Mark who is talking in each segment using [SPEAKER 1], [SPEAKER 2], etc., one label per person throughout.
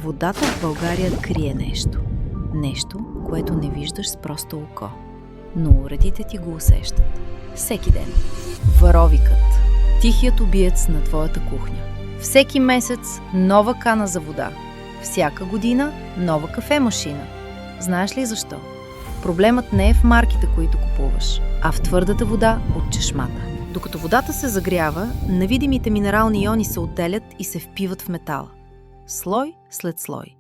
[SPEAKER 1] Водата в България крие нещо. Нещо, което не виждаш с просто око. Но уредите ти го усещат. Всеки ден. Варовикът. Тихият убиец на твоята кухня. Всеки месец нова кана за вода. Всяка година нова кафемашина. Знаеш ли защо? Проблемът не е в марките, които купуваш, а в твърдата вода от чешмата. Докато водата се загрява, невидимите минерални иони се отделят и се впиват в метала. Слой след слой.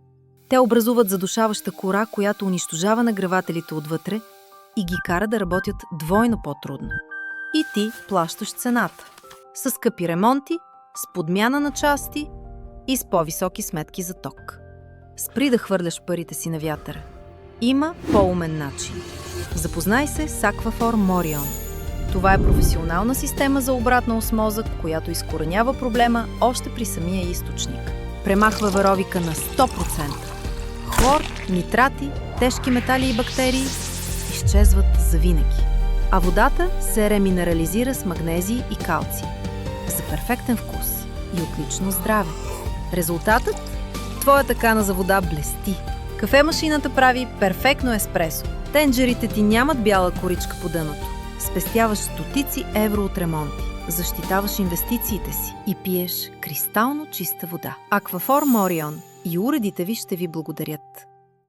[SPEAKER 1] Те образуват задушаваща кора, която унищожава нагревателите отвътре и ги кара да работят двойно по-трудно. И ти плащаш цената. С скъпи ремонти, с подмяна на части и с по-високи сметки за ток. Спри да хвърляш парите си на вятъра. Има по-умен начин. Запознай се с Aquaphor Morion. Това е професионална система за обратна осмоза, която изкоренява проблема още при самия източник. Премахва варовика на 100%. Хлор, нитрати, тежки метали и бактерии изчезват завинаги. А водата се реминерализира с магнезий и калций. За перфектен вкус и отлично здраве. Резултатът? Твоята кана за вода блести. Кафемашината прави перфектно еспресо. Тенджерите ти нямат бяла коричка по дъното. Спестяваш стотици евро от ремонти. Защитаваш инвестициите си и пиеш кристално чиста вода. Aquaphor Morion и уредите ви ще ви благодарят.